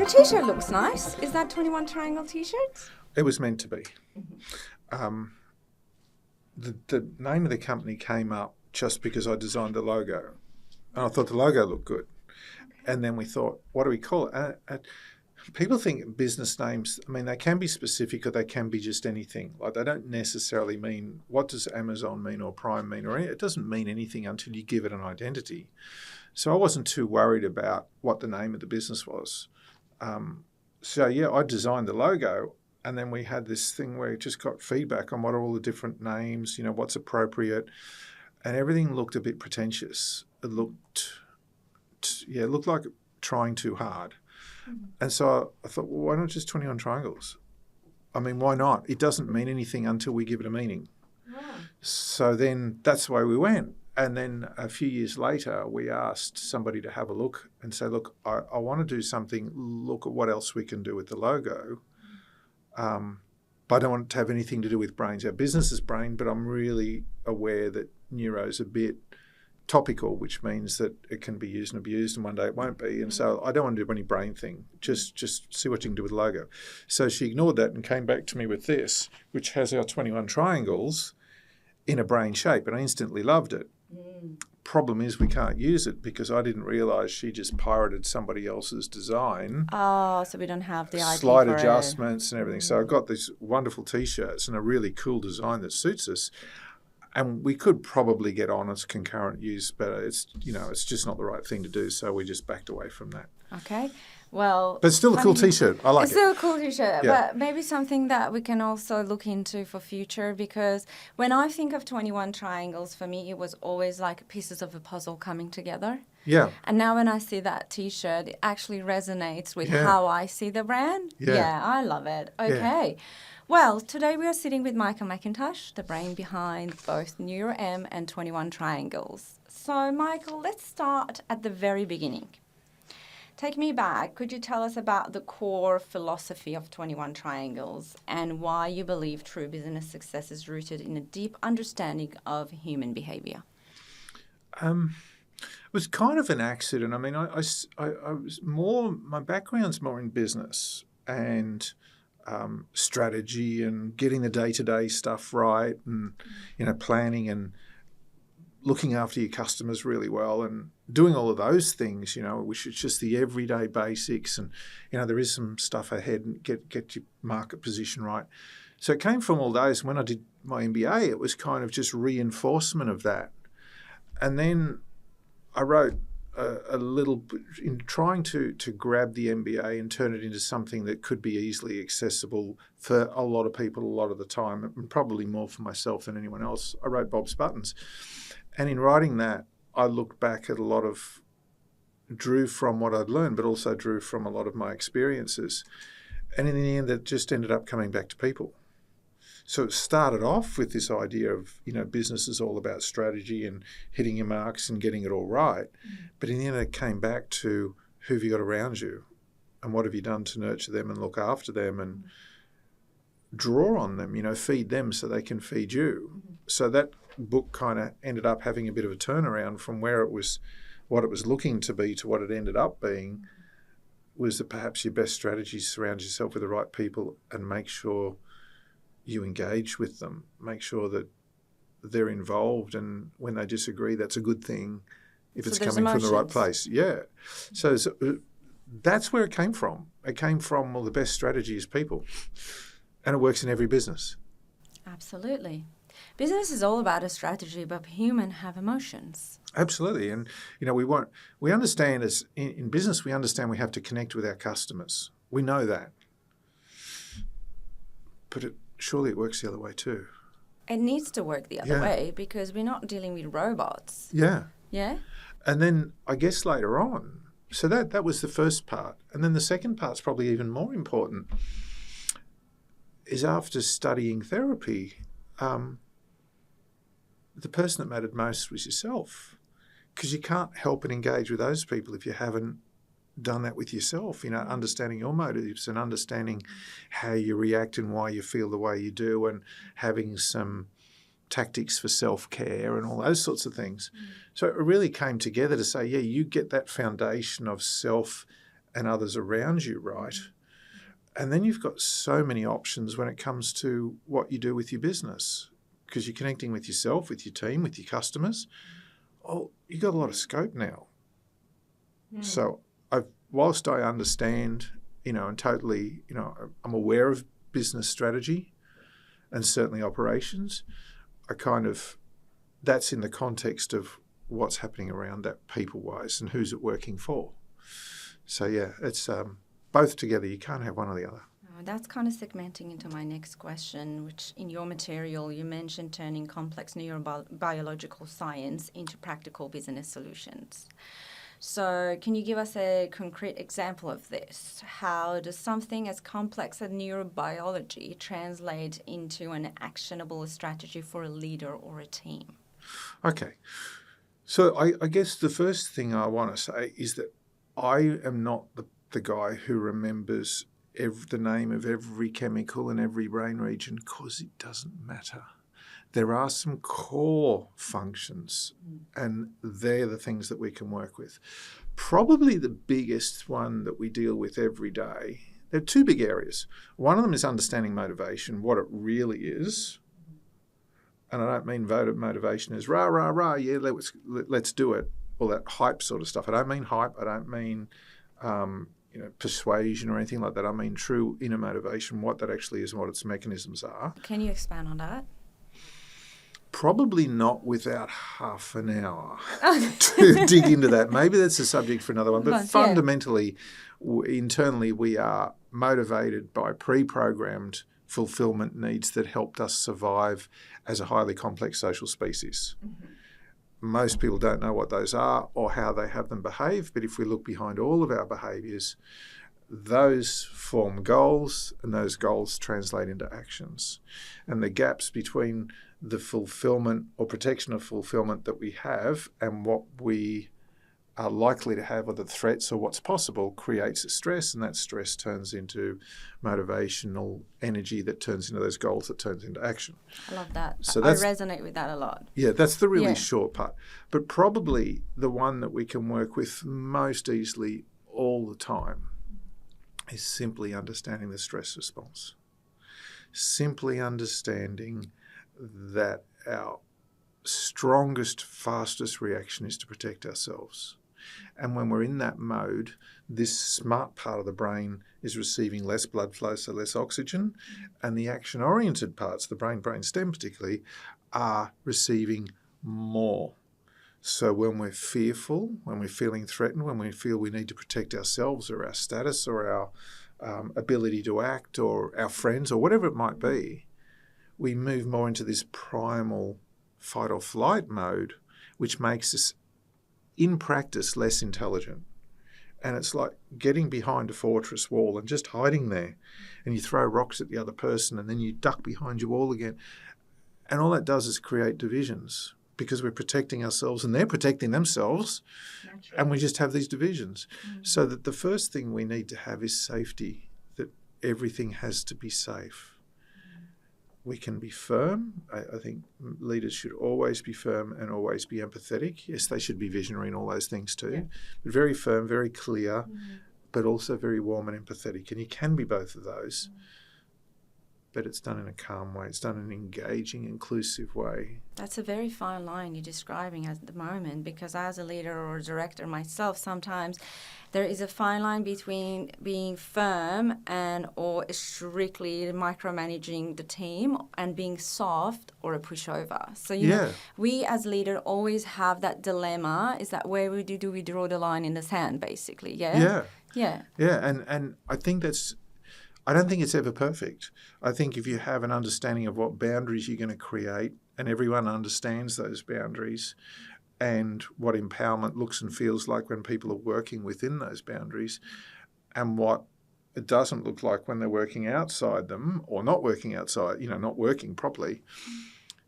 T-shirt looks nice. Is that 21 Triangle T-shirts? It was meant to be. The name of the company came up just because I designed the logo. And I thought the logo looked good. And then we thought, what do we call it? People think business names, I mean, they can be specific or they can be just anything. Like they don't necessarily mean, what does Amazon mean or Prime mean? Or it doesn't mean anything until you give it an identity. So I wasn't too worried about what the name of the business was. I designed the logo, and then we had this thing where we just got feedback on what are all the different names, what's appropriate, and everything looked a bit pretentious. It looked like trying too hard. Mm-hmm. And so I thought, well, why not just 21 Triangles? I mean, why not? It doesn't mean anything until we give it a meaning. Wow. So then that's the way we went. And then a few years later, we asked somebody to have a look and say, look, I want to do something, look at what else we can do with the logo. But I don't want it to have anything to do with brains. Our business is brain, but I'm really aware that neuro's a bit topical, which means that it can be used and abused, and one day it won't be. And so I don't want to do any brain thing. Just see what you can do with the logo. So she ignored that and came back to me with this, which has our 21 triangles in a brain shape, and I instantly loved it. Problem is we can't use it because I didn't realise she just pirated somebody else's design. Oh, so we don't have the IP slide for adjustments and everything. So I got these wonderful T-shirts and a really cool design that suits us. And we could probably get on as concurrent use, but it's just not the right thing to do. So we just backed away from that. Okay. Well, but it's still a cool T-shirt. I like it. It's still a cool T-shirt, yeah. But maybe something that we can also look into for future, because when I think of 21 Triangles, for me, it was always like pieces of a puzzle coming together. Yeah. And now when I see that T-shirt, it actually resonates with how I see the brand. Yeah, I love it. Okay. Yeah. Well, today we are sitting with Michael McIntosh, the brain behind both NEURO-M and 21 Triangles. So, Michael, let's start at the very beginning. Take me back. Could you tell us about the core philosophy of 21 Triangles and why you believe true business success is rooted in a deep understanding of human behaviour? It was kind of an accident. I mean, I was more, my background's more in business and strategy and getting the day-to-day stuff right and, planning and looking after your customers really well and doing all of those things, which is just the everyday basics. And, there is some stuff ahead and get your market position right. So it came from all those. When I did my MBA, it was kind of just reinforcement of that. And then I wrote a little in trying to grab the MBA and turn it into something that could be easily accessible for a lot of people a lot of the time, and probably more for myself than anyone else. I wrote Bob's Buttons. And in writing that, I looked back at drew from what I'd learned, but also drew from a lot of my experiences. And in the end, it just ended up coming back to people. So it started off with this idea of, business is all about strategy and hitting your marks and getting it all right. Mm-hmm. But in the end, it came back to who have you got around you and what have you done to nurture them and look after them and draw on them, feed them so they can feed you. Mm-hmm. So that book kind of ended up having a bit of a turnaround from where it was, what it was looking to be to what it ended up being, was that perhaps your best strategy is surround yourself with the right people and make sure you engage with them, make sure that they're involved, and when they disagree, that's a good thing if it's coming from the right place. Yeah. So that's where it came from. It came from, the best strategy is people, and it works in every business. Absolutely. Business is all about a strategy, but humans have emotions. Absolutely. And, we understand in business, we understand we have to connect with our customers. We know that. But surely it works the other way too. It needs to work the other way because we're not dealing with robots. Yeah. Yeah? And then I guess later on, so that was the first part. And then the second part's probably even more important, is after studying therapy, the person that mattered most was yourself, because you can't help and engage with those people if you haven't done that with yourself, understanding your motives and understanding how you react and why you feel the way you do, and having some tactics for self-care and all those sorts of things. So it really came together to say, you get that foundation of self and others around you right. And then you've got so many options when it comes to what you do with your business, because you're connecting with yourself, with your team, with your customers. Oh, you've got a lot of scope now. So whilst I understand, and totally, I'm aware of business strategy and certainly operations, that's in the context of what's happening around that people-wise and who's it working for. So, yeah, it's both together. You can't have one or the other. That's kind of segmenting into my next question, which in your material you mentioned turning complex neurobiological science into practical business solutions. So can you give us a concrete example of this? How does something as complex as neurobiology translate into an actionable strategy for a leader or a team? Okay. So I guess the first thing I want to say is that I am not the guy who remembers the name of every chemical in every brain region, because it doesn't matter. There are some core functions, and they're the things that we can work with. Probably the biggest one that we deal with every day, there are two big areas. One of them is understanding motivation, what it really is. And I don't mean motivation as rah, rah, rah, yeah, let's do it, all that hype sort of stuff. I don't mean hype. I don't mean persuasion or anything like that. I mean true inner motivation, what that actually is and what its mechanisms are. Can you expand on that? Probably not without half an hour to dig into that. Maybe that's a subject for another one. But fundamentally, internally, we are motivated by pre-programmed fulfillment needs that helped us survive as a highly complex social species. Most people don't know what those are or how they have them behave, but if we look behind all of our behaviours, those form goals, and those goals translate into actions. And the gaps between the fulfillment or protection of fulfillment that we have and what we are likely to have, or the threats or what's possible, creates a stress, and that stress turns into motivational energy that turns into those goals, that turns into action. I love that. So I resonate with that a lot. Yeah, that's the really short part. But probably the one that we can work with most easily all the time is simply understanding the stress response. Simply understanding that our strongest, fastest reaction is to protect ourselves. And when we're in that mode, this smart part of the brain is receiving less blood flow, so less oxygen, and the action-oriented parts, the brain stem particularly, are receiving more. So when we're fearful, when we're feeling threatened, when we feel we need to protect ourselves or our status or our ability to act or our friends or whatever it might be, we move more into this primal fight or flight mode, which makes us, in practice, less intelligent. And it's like getting behind a fortress wall and just hiding there, and you throw rocks at the other person and then you duck behind your wall again. And all that does is create divisions, because we're protecting ourselves and they're protecting themselves. Naturally. And we just have these divisions. So that the first thing we need to have is safety, that everything has to be safe. We can be firm. I think leaders should always be firm and always be empathetic. Yes, they should be visionary and all those things too, but very firm, very clear, but also very warm and empathetic. And you can be both of those, but it's done in a calm way. It's done in an engaging, inclusive way. That's a very fine line you're describing at the moment, because as a leader or a director myself, sometimes there is a fine line between being firm or strictly micromanaging the team and being soft or a pushover. So, you know, we as leader always have that dilemma, is that where do we draw the line in the sand, basically, Yeah, and I think I don't think it's ever perfect. I think if you have an understanding of what boundaries you're going to create, and everyone understands those boundaries, and what empowerment looks and feels like when people are working within those boundaries, and what it doesn't look like when they're working outside them or not working outside, not working properly.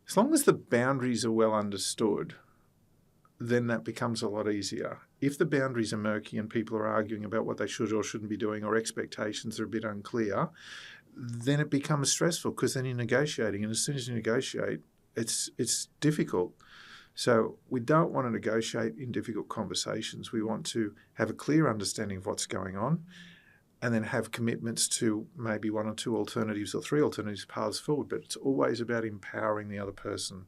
As long as the boundaries are well understood, then that becomes a lot easier. If the boundaries are murky and people are arguing about what they should or shouldn't be doing, or expectations are a bit unclear, then it becomes stressful, because then you're negotiating. And as soon as you negotiate, it's difficult. So we don't want to negotiate in difficult conversations. We want to have a clear understanding of what's going on and then have commitments to maybe one or two alternatives or three alternatives paths forward. But it's always about empowering the other person,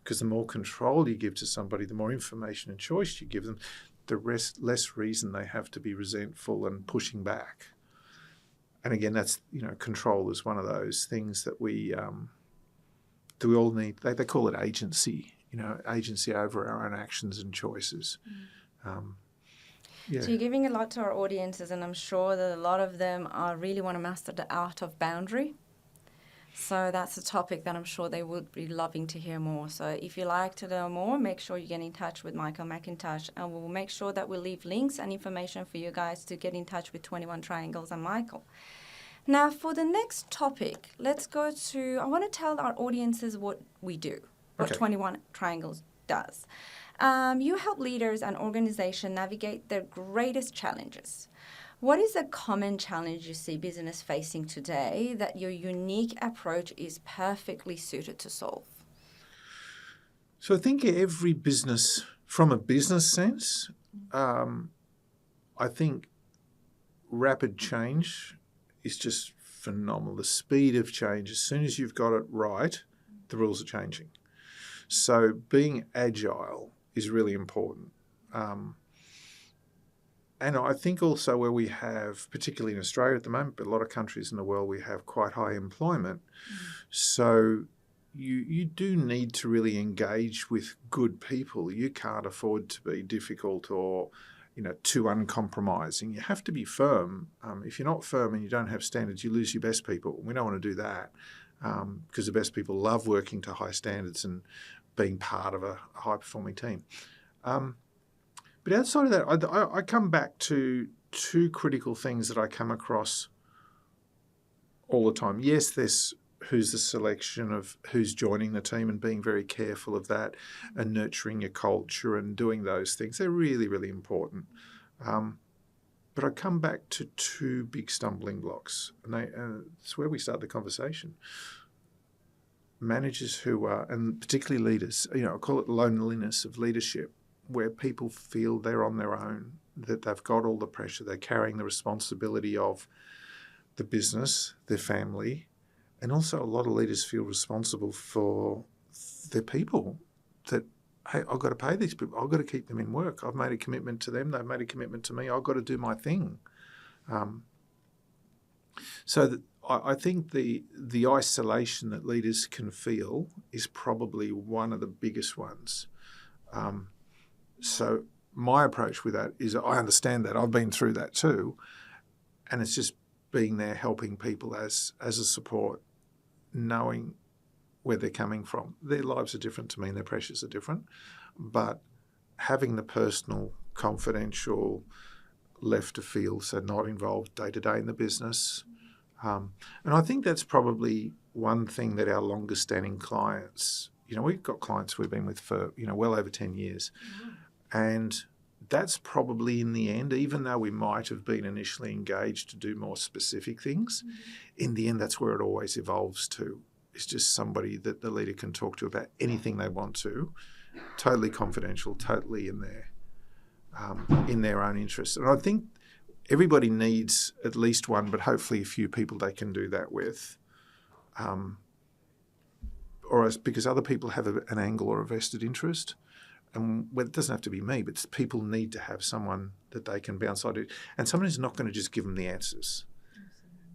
because the more control you give to somebody, the more information and choice you give them, the less reason they have to be resentful and pushing back. And again, that's, control is one of those things that we all need. They call it agency, agency over our own actions and choices. So you're giving a lot to our audiences, and I'm sure that a lot of them really want to master the art of boundary. So that's a topic that I'm sure they would be loving to hear more. So if you like to know more, make sure you get in touch with Michael McIntosh, and we'll make sure that we'll leave links and information for you guys to get in touch with 21 Triangles and Michael. Now, for the next topic, let's go to, I want to tell our audiences what we do, what 21 Triangles does. You help leaders and organizations navigate their greatest challenges. What is a common challenge you see business facing today that your unique approach is perfectly suited to solve? So I think every business, from a business sense, I think rapid change is just phenomenal. The speed of change, as soon as you've got it right, the rules are changing. So being agile is really important. And I think also where we have, particularly in Australia at the moment, but a lot of countries in the world, we have quite high employment. So you do need to really engage with good people. You can't afford to be difficult or, too uncompromising. You have to be firm. If you're not firm and you don't have standards, you lose your best people. We don't want to do that because the best people love working to high standards and being part of a high-performing team. But outside of that, I come back to two critical things that I come across all the time. Yes, there's who's the selection of who's joining the team and being very careful of that and nurturing your culture and doing those things. They're really, really important. But I come back to two big stumbling blocks, and it's where we start the conversation. Managers who are, and particularly leaders, I call it loneliness of leadership, where people feel they're on their own, that they've got all the pressure, they're carrying the responsibility of the business, their family, and also a lot of leaders feel responsible for their people, that, hey, I've got to pay these people, I've got to keep them in work, I've made a commitment to them, they've made a commitment to me, I've got to do my thing. So that I think the isolation that leaders can feel is probably one of the biggest ones. So my approach with that is I understand that. I've been through that too. And it's just being there helping people as a support, knowing where they're coming from. Their lives are different to me and their pressures are different. But having the personal, confidential, left to field, so not involved day to day in the business. And I think that's probably one thing that our longest standing clients, we've got clients we've been with for, well over 10 years. And that's probably in the end, even though we might have been initially engaged to do more specific things, in the end, that's where it always evolves to. It's just somebody that the leader can talk to about anything they want to, totally confidential, totally in their own interests. And I think everybody needs at least one, but hopefully a few people they can do that with. Because other people have an angle or a vested interest. And it doesn't have to be me, but people need to have someone that they can bounce on to. And someone who's not going to just give them the answers.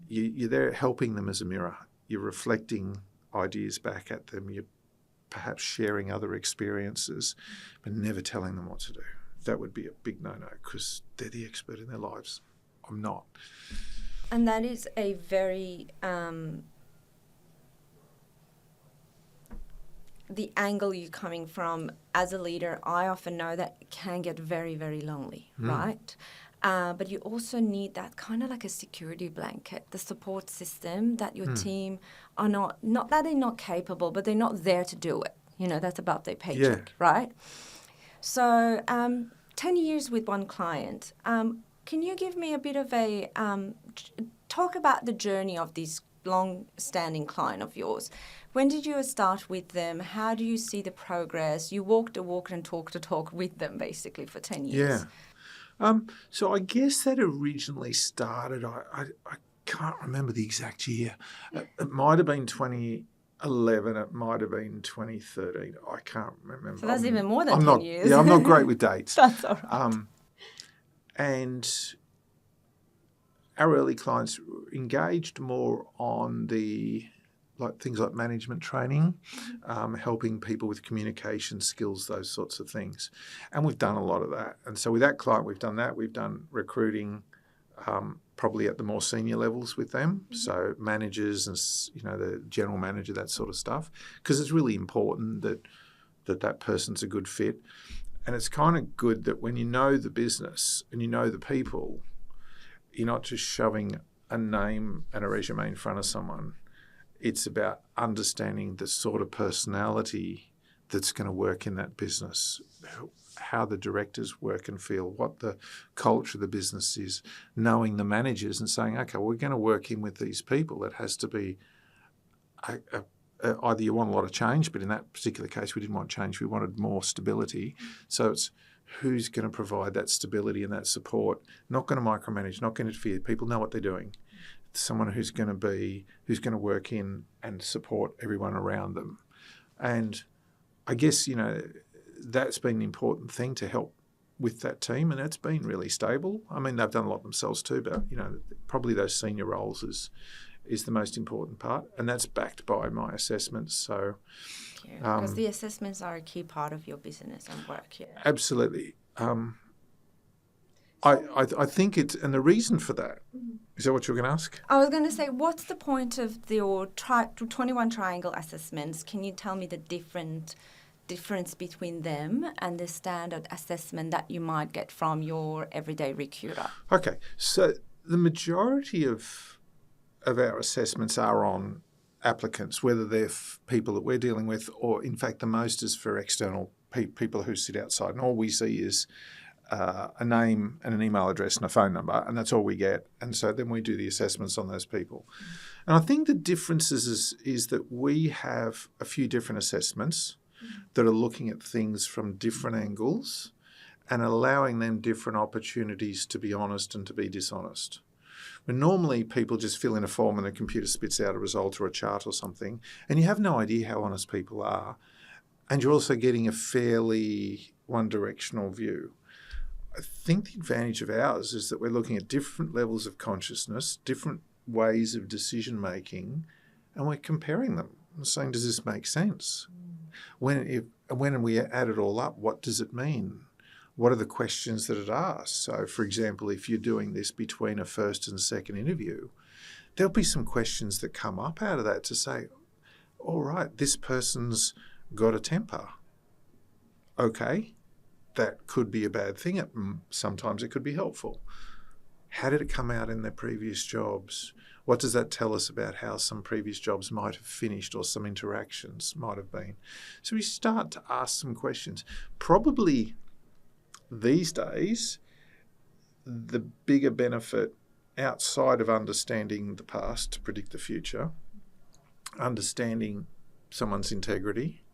You're there helping them as a mirror. You're reflecting ideas back at them. You're perhaps sharing other experiences, but never telling them what to do. That would be a big no-no because they're the expert in their lives. I'm not. And that is a very... the angle you're coming from as a leader, I often know that it can get very, very lonely, right? But you also need that kind of like a security blanket, the support system that your team are not that they're not capable, but they're not there to do it. That's about their paycheck, right? So 10 years with one client. Can you give me a bit of a talk about the journey of these long-standing client of yours. When did you start with them? How do you see the progress? You walked the walk and talked the talk with them basically for 10 years. Yeah. So I guess that originally started, I can't remember the exact year. It might have been 2011, it might have been 2013. I can't remember. So that's even more than 10 years. Yeah, I'm not great with dates. That's all right. And our early clients engaged more on things like management training, helping people with communication skills, those sorts of things. And we've done a lot of that. And so with that client, we've done that. We've done recruiting probably at the more senior levels with them. So managers and, the general manager, that sort of stuff, because it's really important that person's a good fit. And it's kind of good that when you know the business and you know the people, you're not just shoving a name and a resume in front of someone. It's about understanding the sort of personality that's going to work in that business, how the directors work and feel, what the culture of the business is, knowing the managers and saying, okay, we're going to work in with these people. It has to be either you want a lot of change, but in that particular case, we didn't want change. We wanted more stability. So it's who's going to provide that stability and that support, not going to micromanage, not going to interfere. People know what they're doing. Someone who's going to work in and support everyone around them. And I guess, that's been an important thing to help with that team, and it's been really stable. I mean, they've done a lot themselves too, but, probably those senior roles is the most important part, and that's backed by my assessments. So, because the assessments are a key part of your business and work. Yeah. Absolutely. I think it's, and the reason for that, is that what you were going to ask? I was going to say, what's the point of your 21 triangle assessments? Can you tell me the difference between them and the standard assessment that you might get from your everyday recruiter? Okay, so the majority of our assessments are on applicants, whether they're people that we're dealing with, or in fact the most is for external people who sit outside, and all we see is a name and an email address and a phone number, and that's all we get. And so then we do the assessments on those people. And I think the difference is that we have a few different assessments that are looking at things from different angles and allowing them different opportunities to be honest and to be dishonest. When normally people just fill in a form and the computer spits out a result or a chart or something, and you have no idea how honest people are, and you're also getting a fairly one-directional view. I think the advantage of ours is that we're looking at different levels of consciousness, different ways of decision-making, and we're comparing them and saying, does this make sense? When we add it all up, what does it mean? What are the questions that it asks? So, for example, if you're doing this between a first and second interview, there'll be some questions that come up out of that to say, all right, this person's got a temper. Okay, that could be a bad thing. Sometimes it could be helpful. How did it come out in their previous jobs? What does that tell us about how some previous jobs might have finished or some interactions might have been? So we start to ask some questions. Probably these days, the bigger benefit outside of understanding the past to predict the future, understanding someone's integrity,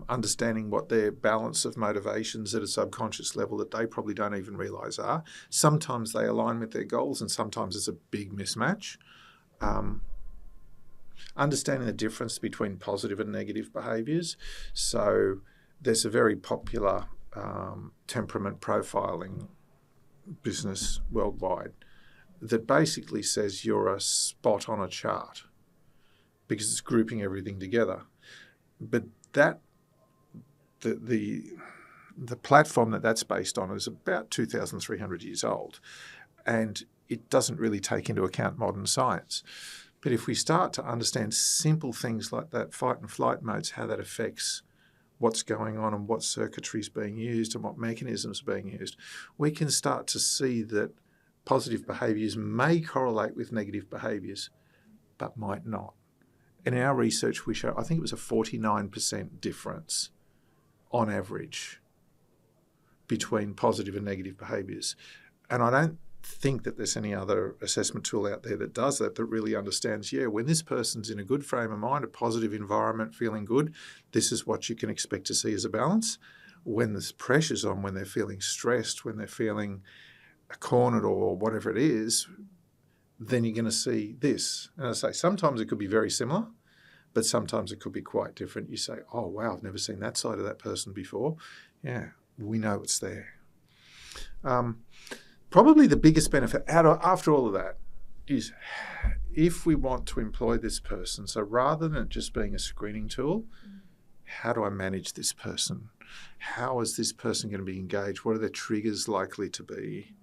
understanding what their balance of motivations at a subconscious level that they probably don't even realise are. Sometimes they align with their goals and sometimes it's a big mismatch. Understanding the difference between positive and negative behaviours. So there's a very popular temperament profiling business worldwide that basically says you're a spot on a chart because it's grouping everything together. But that the platform that's based on is about 2,300 years old, and it doesn't really take into account modern science. But if we start to understand simple things like that fight and flight modes, how that affects what's going on and what circuitry is being used and what mechanisms are being used, we can start to see that positive behaviours may correlate with negative behaviours, but might not. In our research, we show, I think it was a 49% difference on average between positive and negative behaviours. And I don't think that there's any other assessment tool out there that does that really understands, when this person's in a good frame of mind, a positive environment, feeling good, this is what you can expect to see as a balance. When there's pressures on, when they're feeling stressed, when they're feeling cornered or whatever it is, then you're going to see this. And I say sometimes it could be very similar, but sometimes it could be quite different. You say, oh, wow, I've never seen that side of that person before. Yeah, we know it's there. Probably the biggest benefit after all of that is if we want to employ this person, so rather than it just being a screening tool, how do I manage this person? How is this person going to be engaged? What are their triggers likely to be?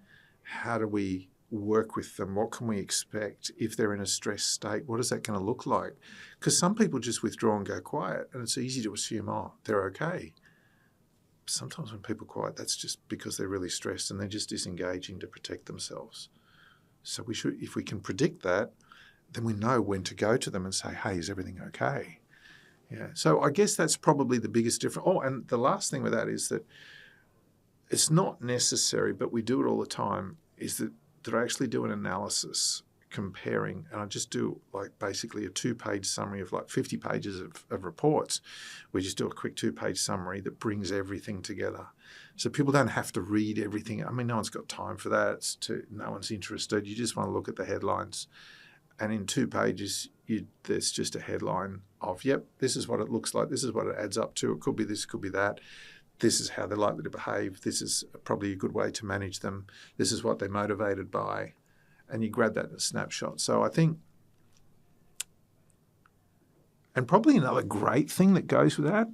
How do we work with them? What can we expect if they're in a stressed state? What is that going to look like? Because some people just withdraw and go quiet, and it's easy to assume, oh, they're okay. Sometimes when people quiet, that's just because they're really stressed and they're just disengaging to protect themselves. So we should, if we can predict that, then we know when to go to them and say, hey, is everything okay? Yeah. So I guess that's probably the biggest difference. Oh, and the last thing with that is that it's not necessary, but we do it all the time, is that I actually do an analysis comparing, and I just do like basically a 2-page summary of like 50 pages of reports. We just do a quick 2-page summary that brings everything together. So people don't have to read everything. I mean, no one's got time for that. No one's interested. You just want to look at the headlines. And in 2 pages, there's just a headline of, yep, this is what it looks like. This is what it adds up to. It could be this, could be that. This is how they're likely to behave. This is probably a good way to manage them. This is what they're motivated by. And you grab that in a snapshot. So I think, and probably another great thing that goes with that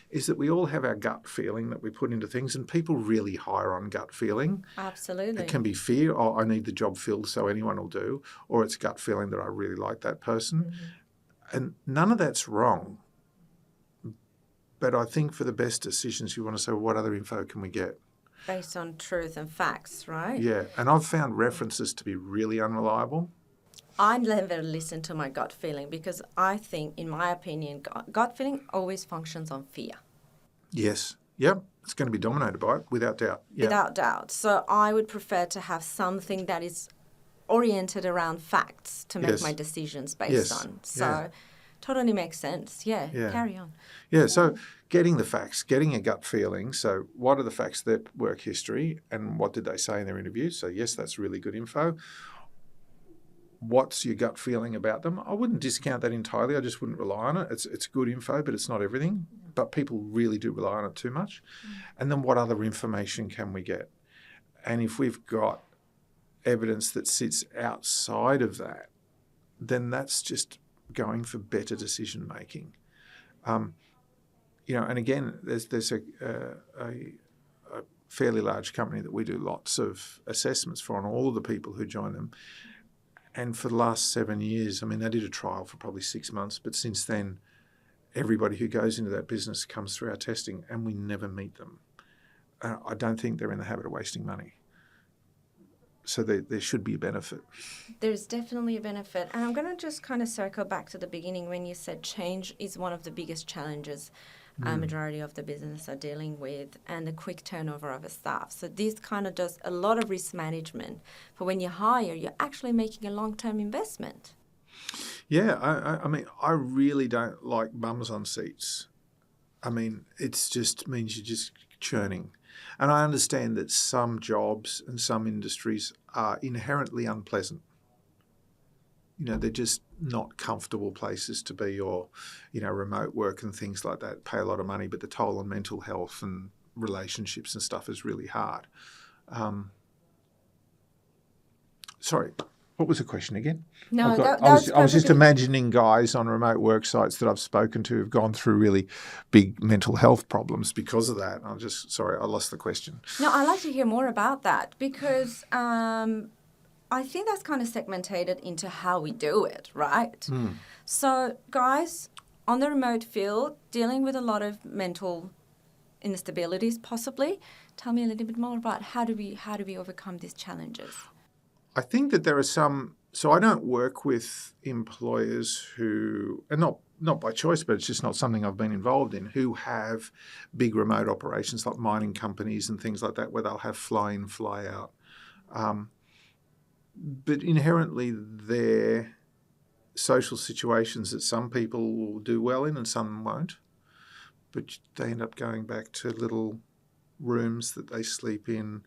is that we all have our gut feeling that we put into things, and people really hire on gut feeling. Absolutely. It can be fear, oh, I need the job filled so anyone will do, or it's gut feeling that I really like that person. Mm-hmm. And none of that's wrong. But I think for the best decisions, you want to say, well, what other info can we get? Based on truth and facts, right? Yeah, and I've found references to be really unreliable. I never listen to my gut feeling because I think, in my opinion, gut feeling always functions on fear. Yes. Yep. It's going to be dominated by it, without doubt. Yep. Without doubt. So I would prefer to have something that is oriented around facts to make my decisions based on. So totally makes sense. Yeah. Carry on. Yeah, so getting the facts, getting a gut feeling. So what are the facts of their work history and what did they say in their interview? So yes, that's really good info. What's your gut feeling about them? I wouldn't discount that entirely. I just wouldn't rely on it. It's good info, but it's not everything. But people really do rely on it too much. And then what other information can we get? And if we've got evidence that sits outside of that, then that's just going for better decision making. And again, there's a fairly large company that we do lots of assessments for on all of the people who join them. And for the last 7 years, I mean, they did a trial for probably 6 months, but since then, everybody who goes into that business comes through our testing and we never meet them. I don't think they're in the habit of wasting money. So there should be a benefit. There's definitely a benefit. And I'm going to just kind of circle back to the beginning when you said change is one of the biggest challenges majority of the business are dealing with, and the quick turnover of a staff. So this kind of does a lot of risk management. For when you hire, you're actually making a long-term investment. Yeah, I mean, I really don't like bums on seats. I mean, it just means you're just churning. And I understand that some jobs and some industries are inherently unpleasant. You know, they're just not comfortable places to be, or, remote work and things like that pay a lot of money, but the toll on mental health and relationships and stuff is really hard. Sorry, what was the question again? No, I was just imagining guys on remote work sites that I've spoken to who've gone through really big mental health problems because of that. I lost the question. No, I'd like to hear more about that because I think that's kind of segmented into how we do it, right? So guys on the remote field dealing with a lot of mental instabilities possibly. Tell me a little bit more about how do we overcome these challenges? I think that there are some, so I don't work with employers who, and not by choice, but it's just not something I've been involved in, who have big remote operations like mining companies and things like that where they'll have fly in, fly out. but inherently they're social situations that some people will do well in and some won't. But they end up going back to little rooms that they sleep in.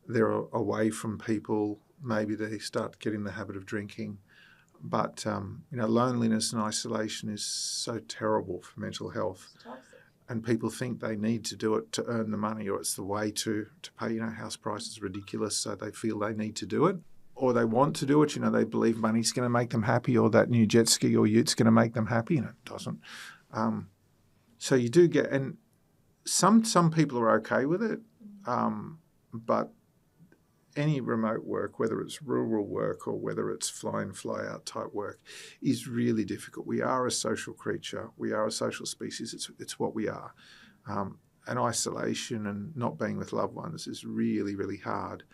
They're away from people. Maybe they start getting the habit of drinking. But, loneliness and isolation is so terrible for mental health. It's toxic. And people think they need to do it to earn the money, or it's the way to pay. House prices are ridiculous, so they feel they need to do it. Or they want to do it. They believe money's going to make them happy, or that new jet ski or ute's going to make them happy, and it doesn't. So you do get, and some people are okay with it, but any remote work, whether it's rural work or whether it's fly-in, fly-out type work, is really difficult. We are a social creature. We are a social species. It's what we are. And isolation and not being with loved ones is really, really hard.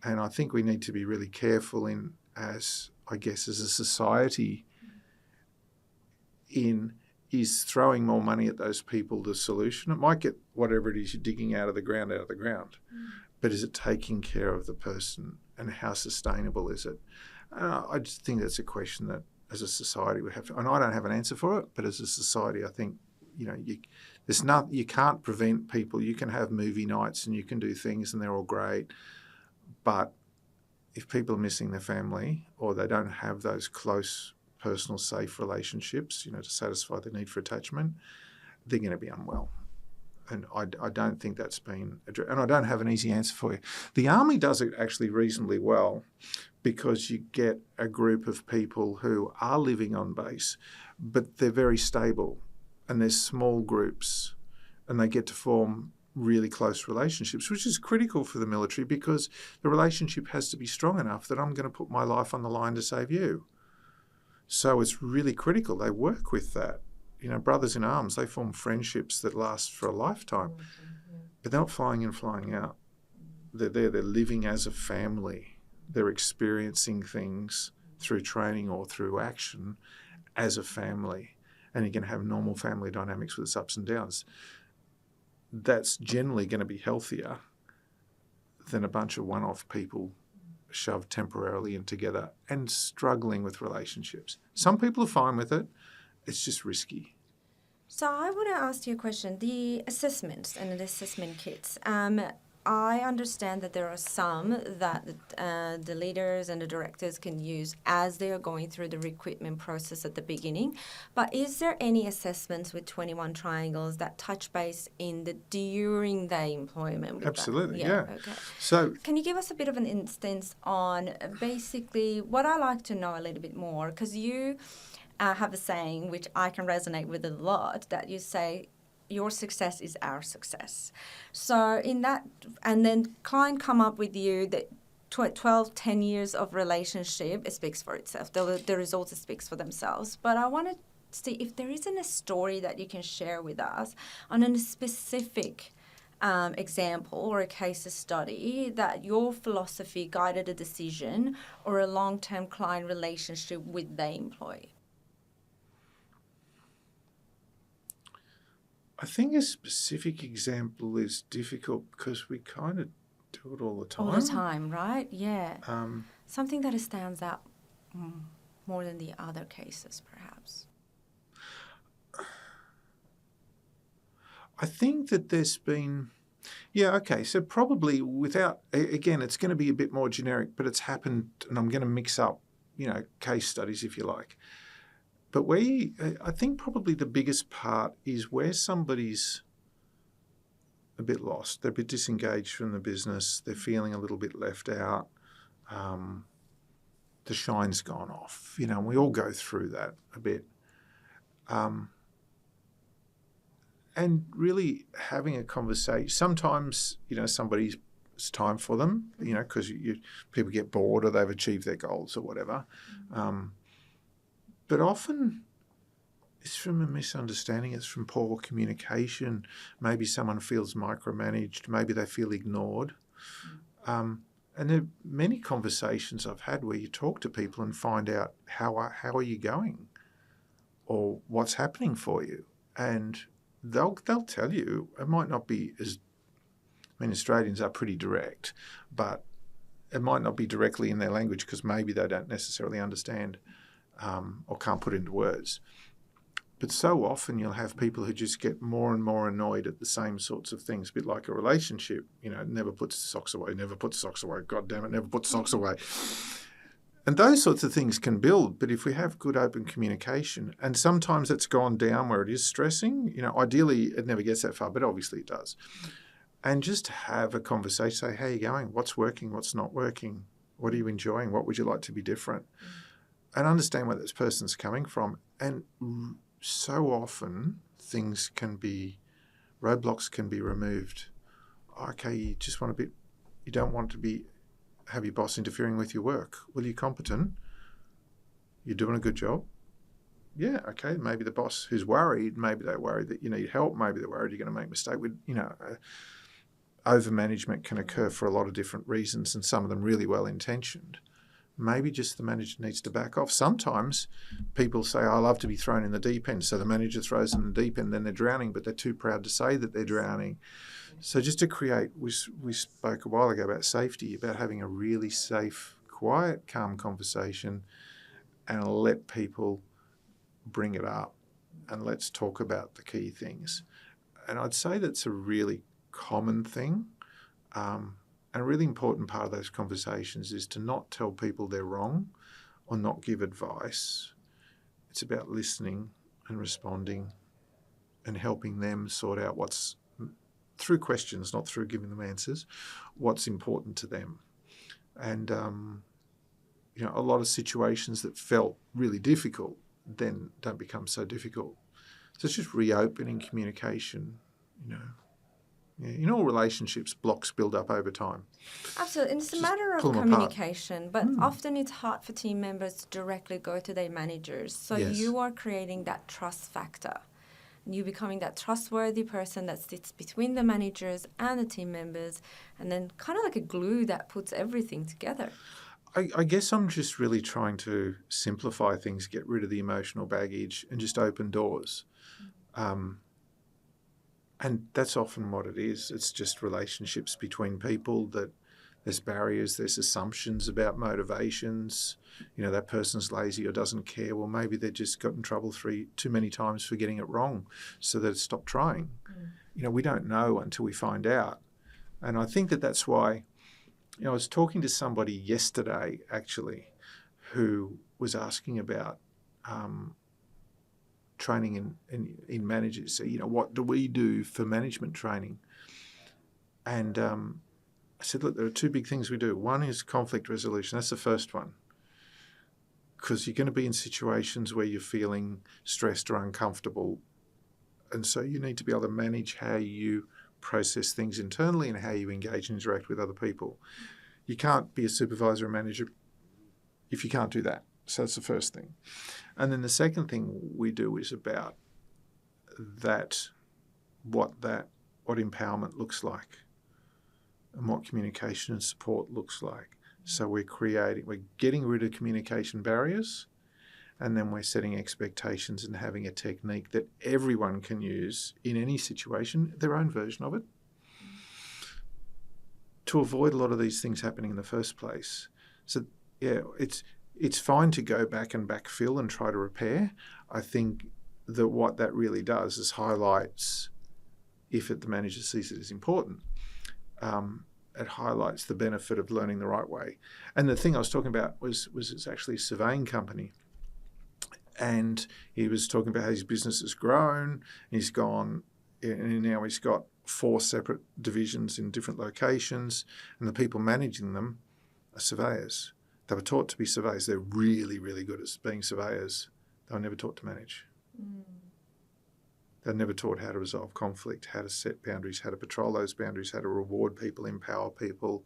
And I think we need to be really careful as a society, is throwing more money at those people the solution? It might get whatever it is you're digging out of the ground. But is it taking care of the person, and how sustainable is it? I just think that's a question that as a society we have to, and I don't have an answer for it, but as a society I think, you can't prevent people. You can have movie nights and you can do things and they're all great, but if people are missing their family or they don't have those close, personal, safe relationships, to satisfy the need for attachment, they're going to be unwell. And I don't think that's been addressed. And I don't have an easy answer for you. The Army does it actually reasonably well, because you get a group of people who are living on base, but they're very stable and there's small groups and they get to form really close relationships, which is critical for the military, because the relationship has to be strong enough that I'm going to put my life on the line to save you. So it's really critical. They work with that. Brothers in arms, they form friendships that last for a lifetime. But they're not flying in, flying out. They're there, they're living as a family. They're experiencing things through training or through action as a family. And you can have normal family dynamics with its ups and downs. That's generally going to be healthier than a bunch of one-off people shoved temporarily in together and struggling with relationships. Some people are fine with it. It's just risky. So I want to ask you a question. The assessments and the assessment kits, I understand that there are some that the leaders and the directors can use as they are going through the recruitment process at the beginning. But is there any assessments with 21 triangles that touch base during the employment? With Absolutely, that? yeah. Okay. So, can you give us a bit of an instance on basically what I like to know a little bit more? Because you have a saying which I can resonate with a lot, that you say, your success is our success. So in that, and then client come up with you that 12, 10 years of relationship, it speaks for itself. The results speaks for themselves. But I want to see if there isn't a story that you can share with us on a specific example or a case study that your philosophy guided a decision or a long-term client relationship with the employee. I think a specific example is difficult because we kind of do it all the time. All the time, right? Yeah. Something that stands out more than the other cases, perhaps. I think that there's been... Yeah, okay. So probably without... Again, it's going to be a bit more generic, but it's happened, and I'm going to mix up, case studies, if you like. But I think probably the biggest part is where somebody's a bit lost. They're a bit disengaged from the business. They're feeling a little bit left out. The shine's gone off. And we all go through that a bit. And really having a conversation. Sometimes, somebody's, it's time for them, because people get bored or they've achieved their goals or whatever. But often it's from a misunderstanding, it's from poor communication. Maybe someone feels micromanaged, maybe they feel ignored. And there are many conversations I've had where you talk to people and find out how are you going or what's happening for you. And they'll tell you. It might not be as... Australians are pretty direct, but it might not be directly in their language because maybe they don't necessarily understand or can't put it into words. But so often you'll have people who just get more and more annoyed at the same sorts of things, a bit like a relationship. Never puts socks away, never puts socks away, God damn it, never puts socks away. And those sorts of things can build, but if we have good open communication, and sometimes it's gone down where it is stressing, ideally it never gets that far, but obviously it does. And just have a conversation, say, how are you going? What's working? What's not working? What are you enjoying? What would you like to be different? And understand where this person's coming from. And so often roadblocks can be removed. Okay, you just want you don't want to have your boss interfering with your work. Well, you're competent. You're doing a good job. Yeah, okay, maybe the boss who's worried, maybe they're worried that you need help, maybe they're worried you're going to make a mistake. Over-management can occur for a lot of different reasons, and some of them really well-intentioned. Maybe just the manager needs to back off. Sometimes people say, I love to be thrown in the deep end. So the manager throws them in the deep end, then they're drowning, but they're too proud to say that they're drowning. So just to create, we spoke a while ago about safety, about having a really safe, quiet, calm conversation, and let people bring it up and let's talk about the key things. And I'd say that's a really common thing. And a really important part of those conversations is to not tell people they're wrong or not give advice. It's about listening and responding and helping them sort out what's, through questions, not through giving them answers, what's important to them. And, a lot of situations that felt really difficult then don't become so difficult. So it's just reopening communication, In all relationships, blocks build up over time. Absolutely. And it's a matter of communication, but often it's hard for team members to directly go to their managers. So you are creating that trust factor. You becoming that trustworthy person that sits between the managers and the team members, and then kind of like a glue that puts everything together. I guess I'm just really trying to simplify things, get rid of the emotional baggage, and just open doors. And that's often what it is. It's just relationships between people that there's barriers, there's assumptions about motivations. That person's lazy or doesn't care. Well, maybe they just got in trouble too many times for getting it wrong, so they stopped trying. We don't know until we find out. And I think that's why, I was talking to somebody yesterday, actually, who was asking about training in managers. So, what do we do for management training? And I said, look, there are two big things we do. One is conflict resolution. That's the first one. Because you're going to be in situations where you're feeling stressed or uncomfortable. And so you need to be able to manage how you process things internally and how you engage and interact with other people. You can't be a supervisor or manager if you can't do that. So that's the first thing. And then the second thing we do is about what empowerment looks like and what communication and support looks like. So we're getting rid of communication barriers, and then we're setting expectations and having a technique that everyone can use in any situation, their own version of it, to avoid a lot of these things happening in the first place. So, it's fine to go back and backfill and try to repair. I think that what that really does is highlights, if the manager sees it as important, it highlights the benefit of learning the right way. And the thing I was talking about was it's actually a surveying company. And he was talking about how his business has grown. He's gone, and now he's got 4 separate divisions in different locations, and the people managing them are surveyors. They were taught to be surveyors. They're really, really good at being surveyors. They were never taught to manage. They were never taught how to resolve conflict, how to set boundaries, how to patrol those boundaries, how to reward people, empower people,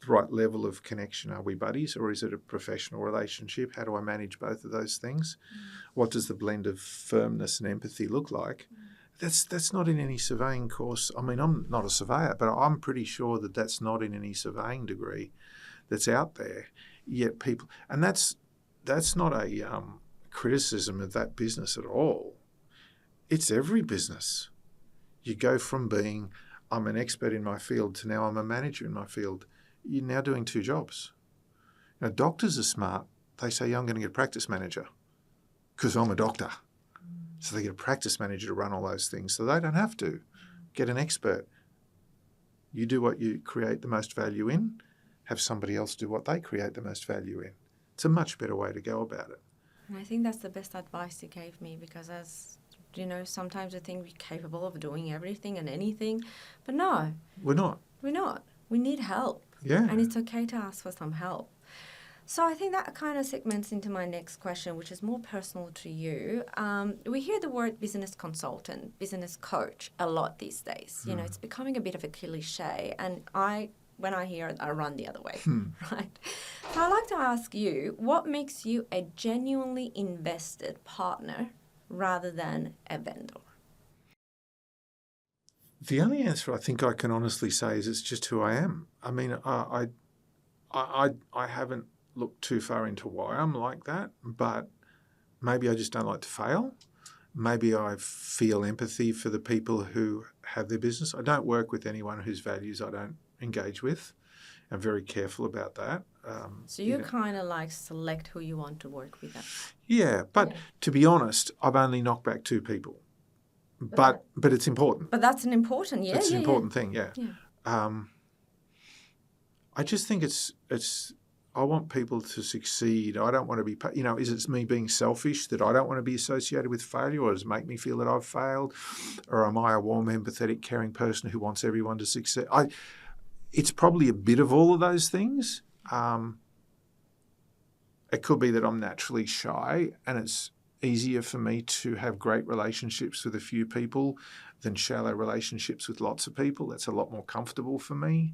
the right level of connection. Are we buddies, or is it a professional relationship? How do I manage both of those things? What does the blend of firmness and empathy look like? That's not in any surveying course. I mean, I'm not a surveyor, but I'm pretty sure that that's not in any surveying degree that's out there. Yet people, and that's not a criticism of that business at all. It's every business. You go from being, I'm an expert in my field, to now I'm a manager in my field. you're now doing two jobs. You know, doctors are smart. They say, yeah, I'm going to get a practice manager because I'm a doctor. So they get a practice manager to run all those things. So they don't have to get an expert. You do what you create the most value in, have somebody else do what they create the most value in. It's a much better way to go about it. And I think that's the best advice you gave me, because as you know, sometimes I think we're capable of doing everything and anything, but no. We're not. We're not. We need help. Yeah. And it's okay to ask for some help. So I think that kind of segments into my next question, which is more personal to you. We hear the word business consultant, business coach a lot these days. You know, it's becoming a bit of a cliche. And when I hear it, I run the other way, right? So I'd like to ask you, what makes you a genuinely invested partner rather than a vendor? The only answer I think I can honestly say is it's just who I am. I mean, I haven't looked too far into why I'm like that, but maybe I just don't like to fail. Maybe I feel empathy for the people who have their business. I don't work with anyone whose values I don't engage with. I'm very careful about that. So you kind of like select who you want to work with. Yeah, but to be honest, I've only knocked back 2 people. But it's important. But that's an important, It's an important thing, yeah. I just think it's. I want people to succeed. I don't want to be, is it me being selfish that I don't want to be associated with failure, or does it make me feel that I've failed? Or am I a warm, empathetic, caring person who wants everyone to succeed? It's probably a bit of all of those things. It could be that I'm naturally shy and it's easier for me to have great relationships with a few people than shallow relationships with lots of people. That's a lot more comfortable for me.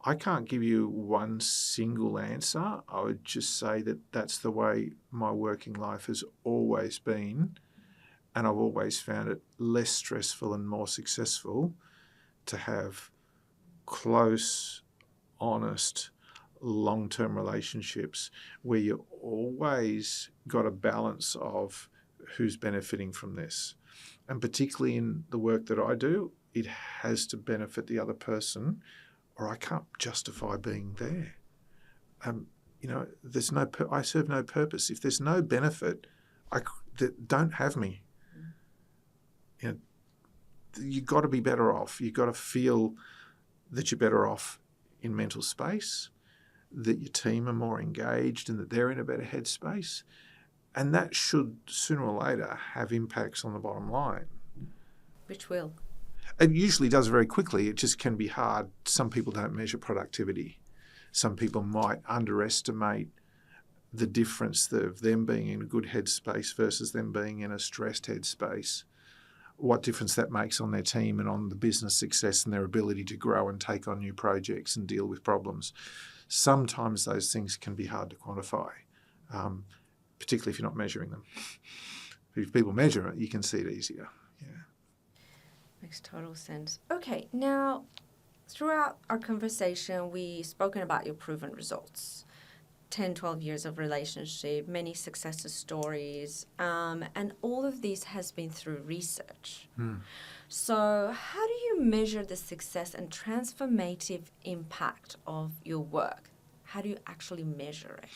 I can't give you one single answer. I would just say that that's the way my working life has always been, and I've always found it less stressful and more successful to have close, honest, long-term relationships where you always got a balance of who's benefiting from this. And particularly in the work that I do, it has to benefit the other person, or I can't justify being there. There's I serve no purpose. If there's no benefit, don't have me. You've got to be better off. You've got to feel that you're better off in mental space, that your team are more engaged and that they're in a better headspace. And that should, sooner or later, have impacts on the bottom line. Which will? It usually does very quickly. It just can be hard. Some people don't measure productivity. Some people might underestimate the difference of them being in a good headspace versus them being in a stressed headspace, what difference that makes on their team and on the business success and their ability to grow and take on new projects and deal with problems. Sometimes those things can be hard to quantify, particularly if you're not measuring them. If people measure it, you can see it easier. Yeah. Makes total sense. Okay, now, throughout our conversation, we've spoken about your proven results. 10, 12 years of relationship, many success stories, and all of this has been through research. So how do you measure the success and transformative impact of your work? How do you actually measure it?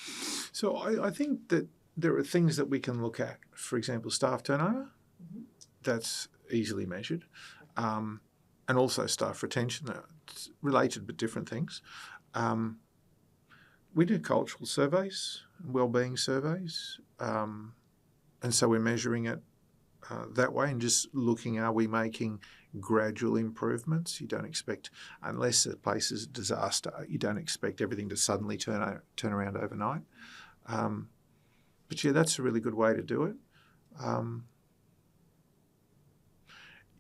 So I think that there are things that we can look at. For example, staff turnover. That's easily measured. And also staff retention. It's related but different things. We do cultural surveys, wellbeing surveys, and so we're measuring it that way and just looking, are we making gradual improvements? You don't expect, unless a place is a disaster, you don't expect everything to suddenly turn around overnight. But yeah, that's a really good way to do it.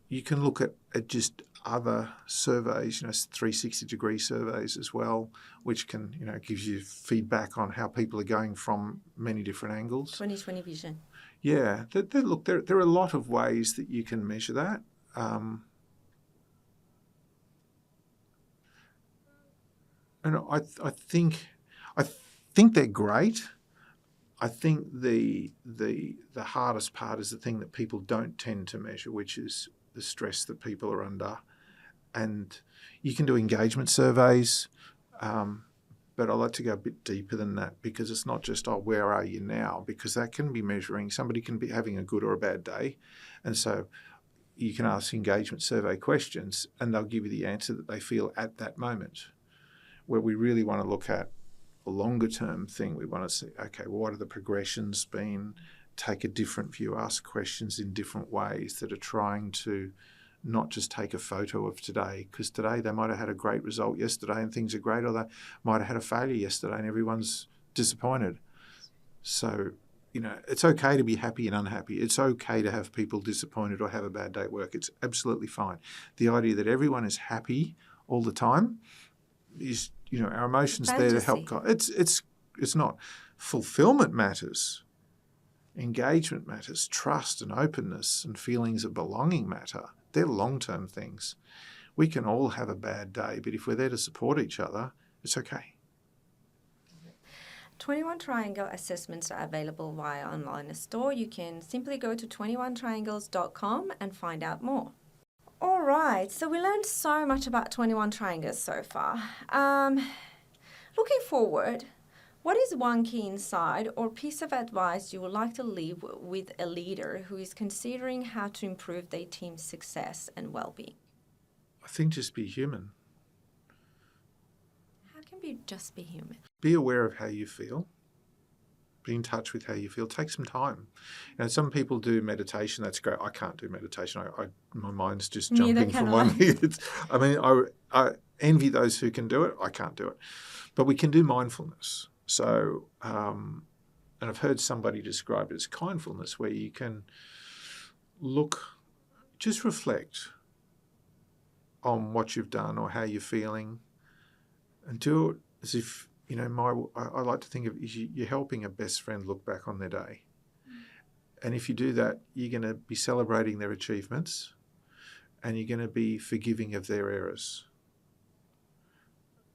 You can look at just other surveys, 360-degree surveys as well, which can, gives you feedback on how people are going from many different angles. 2020 vision. Yeah. Look, there are a lot of ways that you can measure that. And I think they're great. I think the hardest part is the thing that people don't tend to measure, which is the stress that people are under And you can do engagement surveys, but I like to go a bit deeper than that, because it's not just, where are you now? Because that can be measuring. Somebody can be having a good or a bad day. And so you can ask engagement survey questions and they'll give you the answer that they feel at that moment. Where we really want to look at a longer term thing, we want to see, okay, well, what are the progressions been? Take a different view, ask questions in different ways that are trying to not just take a photo of today, because today they might have had a great result yesterday and things are great, or they might have had a failure yesterday and everyone's disappointed. So, it's okay to be happy and unhappy. It's okay to have people disappointed or have a bad day at work. It's absolutely fine. The idea that everyone is happy all the time is, our emotions there to help. It's not. Fulfillment matters. Engagement matters. Trust and openness and feelings of belonging matter. They're long-term things. We can all have a bad day, but if we're there to support each other, it's okay. 21 Triangle assessments are available via online store. You can simply go to 21triangles.com and find out more. All right, so we learned so much about 21 Triangles so far. Looking forward, what is one key insight or piece of advice you would like to leave with a leader who is considering how to improve their team's success and well-being? I think just be human. How can we just be human? Be aware of how you feel. Be in touch with how you feel. Take some time. Some people do meditation. That's great. I can't do meditation. My mind's just jumping from one thing. I envy those who can do it. I can't do it. But we can do mindfulness. So, and I've heard somebody describe it as kindfulness, where you can just reflect on what you've done or how you're feeling, and do it as if, I like to think of you're helping a best friend look back on their day. And if you do that, you're going to be celebrating their achievements and you're going to be forgiving of their errors.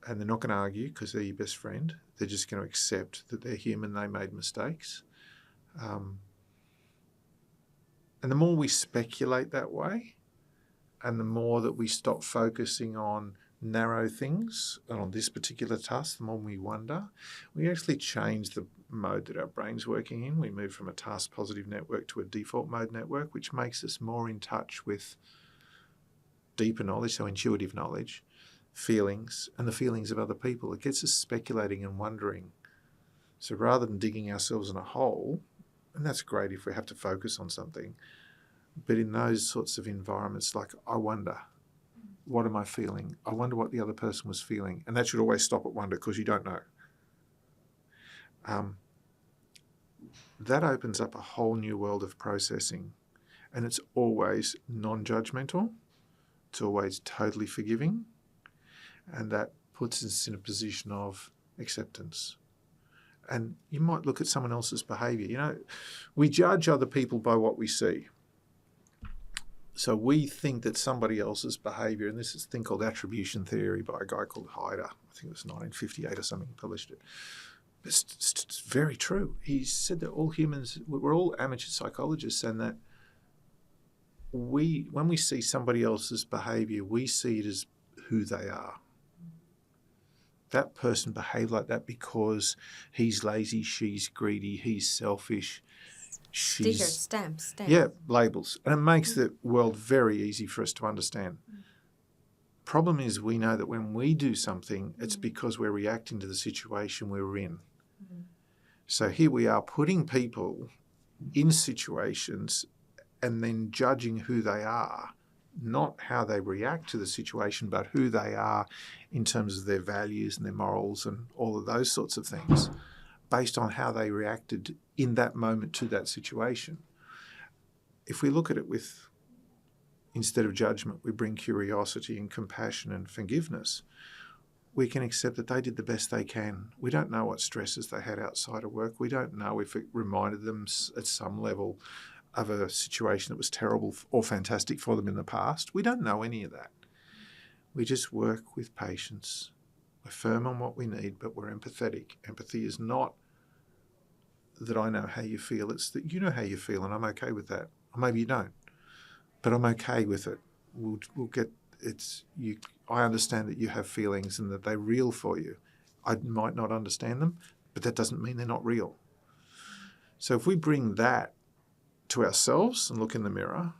And they're not going to argue because they're your best friend. They're just going to accept that they're human, they made mistakes. And the more we speculate that way, and the more that we stop focusing on narrow things and on this particular task, the more we wonder, we actually change the mode that our brain's working in. We move from a task-positive network to a default mode network, which makes us more in touch with deeper knowledge, so intuitive knowledge, feelings, and the feelings of other people. It gets us speculating and wondering. So rather than digging ourselves in a hole, and that's great if we have to focus on something, but in those sorts of environments, like, I wonder, what am I feeling? I wonder what the other person was feeling. And that should always stop at wonder, because you don't know. That opens up a whole new world of processing. And it's always non-judgmental. It's always totally forgiving. And that puts us in a position of acceptance. And you might look at someone else's behaviour. We judge other people by what we see. So we think that somebody else's behaviour, and this is a thing called attribution theory by a guy called Hyder, I think it was 1958 or something, published it. It's very true. He said that all humans, we're all amateur psychologists, and that when we see somebody else's behaviour, we see it as who they are. That person behaved like that because he's lazy, she's greedy, he's selfish. Stickers, stamps. Yeah, labels. And it makes the world very easy for us to understand. Problem is, we know that when we do something, it's because we're reacting to the situation we're in. So here we are putting people in situations and then judging who they are, not how they react to the situation, but who they are in terms of their values and their morals and all of those sorts of things, based on how they reacted in that moment to that situation. If we look at it with, instead of judgment, we bring curiosity and compassion and forgiveness, we can accept that they did the best they can. We don't know what stresses they had outside of work. We don't know if it reminded them at some level of a situation that was terrible or fantastic for them in the past. We don't know any of that. We just work with patience. We're firm on what we need, but we're empathetic. Empathy is not that I know how you feel, it's that you know how you feel, and I'm okay with that. Or maybe you don't, but I'm okay with it. I understand that you have feelings and that they're real for you. I might not understand them, but that doesn't mean they're not real. So if we bring that to ourselves and look in the mirror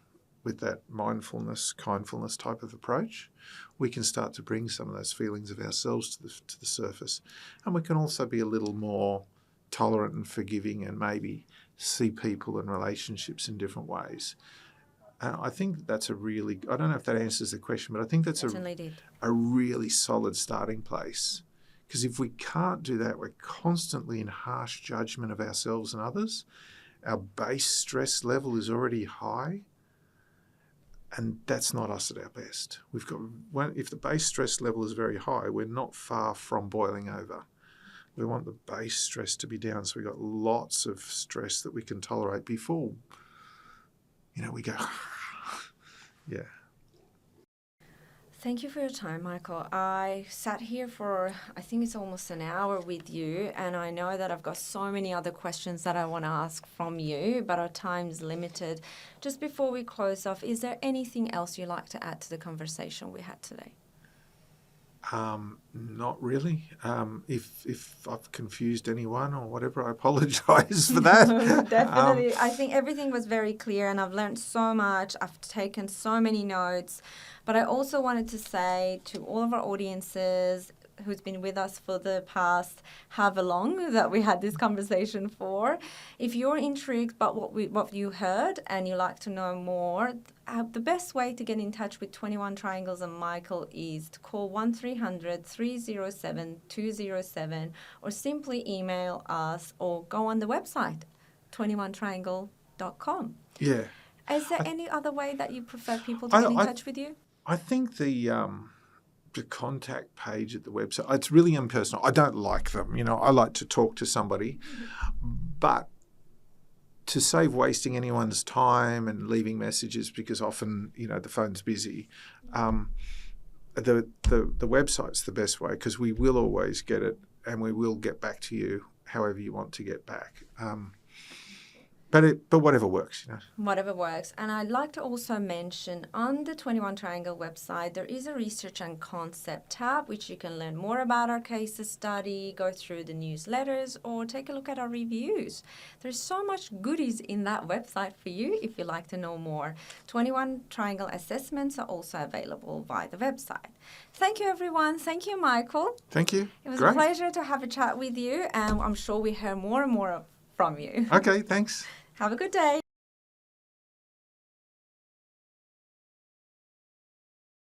with that mindfulness, kindfulness type of approach, we can start to bring some of those feelings of ourselves to the surface. And we can also be a little more tolerant and forgiving and maybe see people and relationships in different ways. And I think that's a really, I don't know if that answers the question, but I think that's a really solid starting place. Because if we can't do that, we're constantly in harsh judgment of ourselves and others. Our base stress level is already high, and that's not us at our best. If the base stress level is very high, we're not far from boiling over. We want the base stress to be down, so we've got lots of stress that we can tolerate before, we go, yeah. Thank you for your time, Michael. I sat here for, I think it's almost an hour with you, and I know that I've got so many other questions that I want to ask from you, but our time's limited. Just before we close off, is there anything else you'd like to add to the conversation we had today? Not really. If I've confused anyone or whatever, I apologise for that. Definitely. I think everything was very clear, and I've learned so much. I've taken so many notes. But I also wanted to say to all of our audiences who's been with us for the past however long that we had this conversation for, if you're intrigued by what you heard and you'd like to know more, the best way to get in touch with 21 Triangles and Michael is to call 1300-307-207 or simply email us or go on the website, 21triangle.com. Yeah. Is there any other way that you prefer people to get in touch with you? I think the contact page at the website, it's really impersonal. I don't like them. I like to talk to somebody. But to save wasting anyone's time and leaving messages, because often, the phone's busy, the website's the best way, because we will always get it and we will get back to you however you want to get back. But whatever works, Whatever works. And I'd like to also mention on the 21 Triangle website, there is a research and concept tab, which you can learn more about our case study, go through the newsletters, or take a look at our reviews. There's so much goodies in that website for you if you'd like to know more. 21 Triangle assessments are also available via the website. Thank you, everyone. Thank you, Michael. Thank you. It was a pleasure to have a chat with you, and I'm sure we hear more and more from you. Okay, thanks. Have a good day.